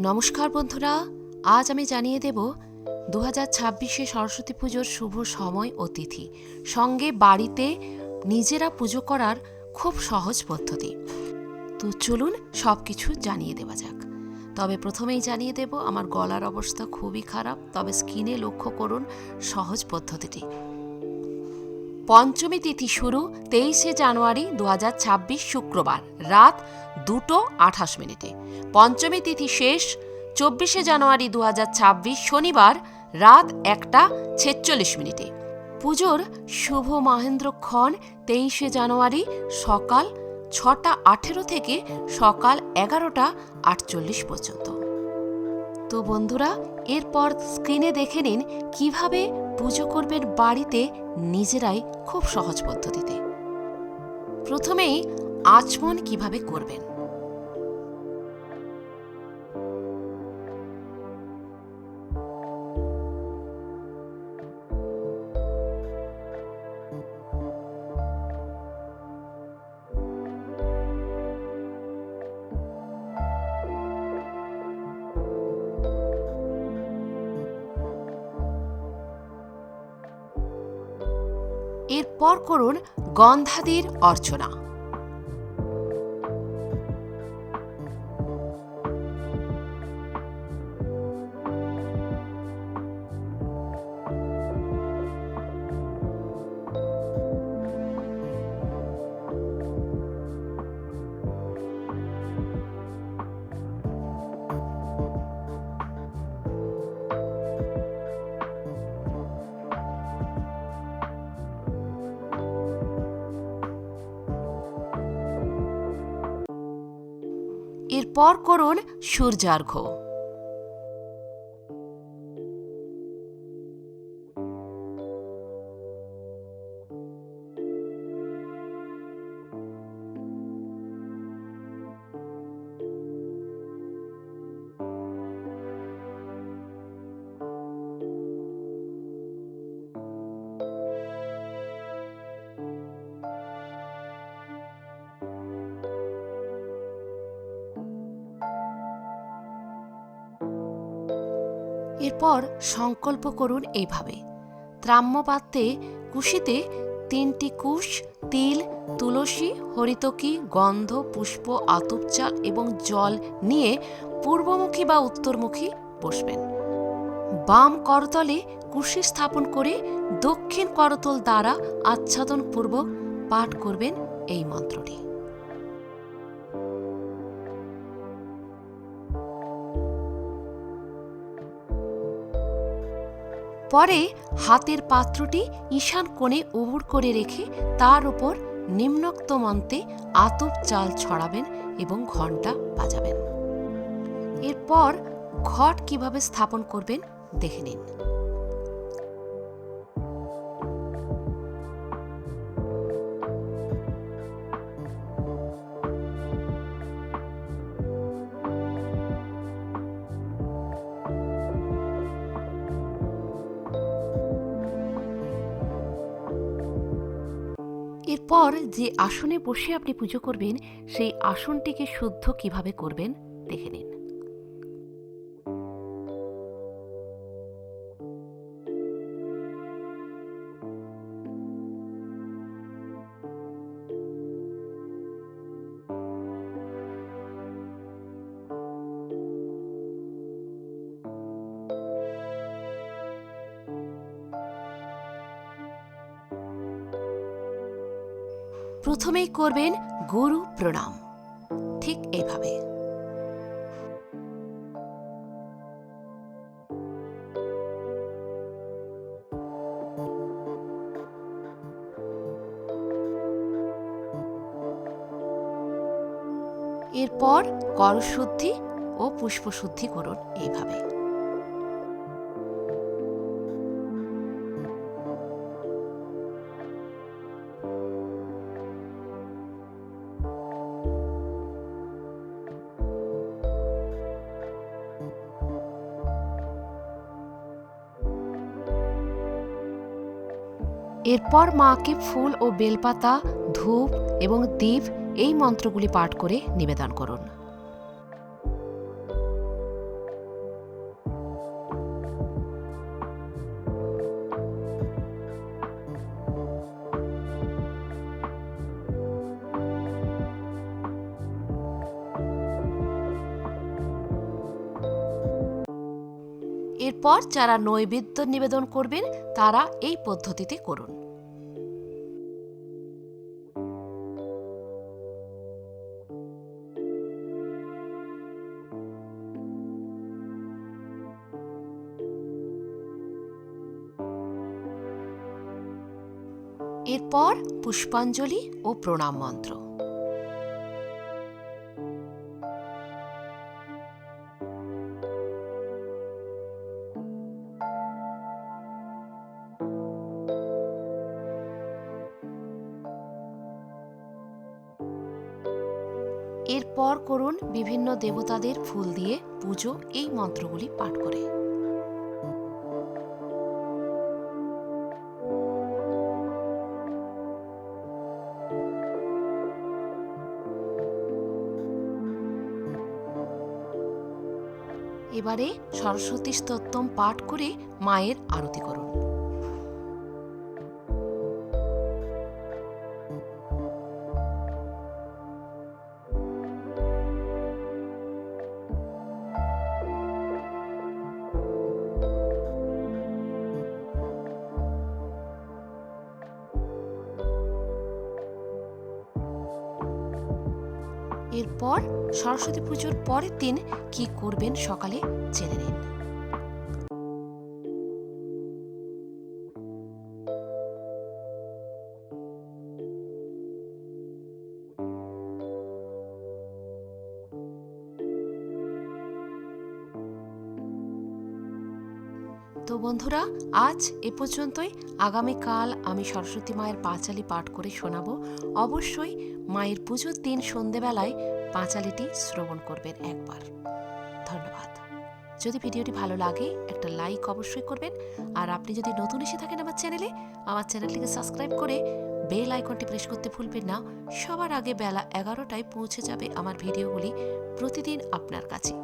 নমস্কার বন্ধুরা, আজ আমি জানিয়ে দেব 2026 সরস্বতী পুজোর শুভ সময় ও তিথি, সঙ্গে বাড়িতে নিজেরা পুজো করার খুব সহজ পদ্ধতি। তো চলুন সব কিছু জানিয়ে দেওয়া যাক। তবে প্রথমেই জানিয়ে দেব আমার গলার অবস্থা খুবই খারাপ, তবে স্ক্রিনে লক্ষ্য করুন সহজ পদ্ধতিটি। পঞ্চমী তিথি শুরু 23 জানুয়ারি 2026 শুক্রবার রাত 2:28। পঞ্চমী তিথি শেষ 24 জানুয়ারি 2026 শনিবার রাত 1:46। পুজোর শুভ মহেন্দ্রক্ষণ 23 জানুয়ারি সকাল 6:18 থেকে সকাল 11:48 পর্যন্ত। তো বন্ধুরা, এরপর স্ক্রিনে দেখে নিন কিভাবে পুজো করবেন বাড়িতে নিজেরাই খুব সহজ পদ্ধতিতে। প্রথমেই আচমন কিভাবে করবেন। এরপর করুন গন্ধাদির অর্চনা। এরপর করুন সূর্যার্ঘ্য। এরপর সংকল্প করুন এইভাবে। ত্রাম্যপাত্রে কুশিতে 3টি কুশ, তিল, তুলসী, হরিতকি, গন্ধ, পুষ্প, আতপ চাল এবং জল নিয়ে পূর্বমুখী বা উত্তরমুখী বসবেন। বাম করতলে কুশি স্থাপন করে দক্ষিণ করতল দ্বারা আচ্ছাদনপূর্বক পাঠ করবেন এই মন্ত্রটি। পরে হাতের পাত্রটি ঈশান কোণে উবুড় করে রেখে তার উপর নিম্নোক্ত মন্ত্রে আতপ চাল ছড়াবেন এবং ঘণ্টা বাজাবেন। এরপর ঘট কিভাবে স্থাপন করবেন দেখে নিন। এরপর যে আসনে বসে আপনি পুজো করবেন সেই আসনটিকে শুদ্ধ কিভাবে করবেন দেখে নিন। প্রথমেই করবেন গুরু প্রণাম, ঠিক এইভাবে। এরপর করশুদ্ধি ও পুষ্পশুদ্ধি করুন এইভাবে। এরপর মাকে ফুল ও বেলপাতা, ধূপ এবং দীপ এই মন্ত্রগুলি পাঠ করে নিবেদন করুন। এরপর যারা নৈবেদ্য নিবেদন করবেন তারা এই পদ্ধতিতে করুন। এরপর পুষ্পাঞ্জলি ও প্রণাম মন্ত্র। এরপর করুন বিভিন্ন দেবতাদের ফুল দিয়ে পুজো এই মন্ত্রগুলি পাঠ করে। এবারে সরস্বতী স্তোত্রম পাঠ করে মায়ের আরতি করুন। এরপর সরস্বতী পুজোর পরের দিন কি করবেন সকালে জেনে নিন। তো বন্ধুরা, আজ এ পর্যন্তই। আগামীকাল আমি সরস্বতী মায়ের পাঁচালি পাঠ করে শোনাবো। অবশ্যই মায়ের পুজোর দিন সন্ধেবেলায় পাঁচালিটি শ্রবণ করবেন একবার। ধন্যবাদ। যদি ভিডিওটি ভালো লাগে একটা লাইক অবশ্যই করবেন। আর আপনি যদি নতুন এসে থাকেন আমার চ্যানেলটিকে সাবস্ক্রাইব করে বেল আইকনটি প্রেস করতে ভুলবেন না। সবার আগে বেলা 11টায় পৌঁছে যাবে আমার ভিডিওগুলি প্রতিদিন আপনার কাছে।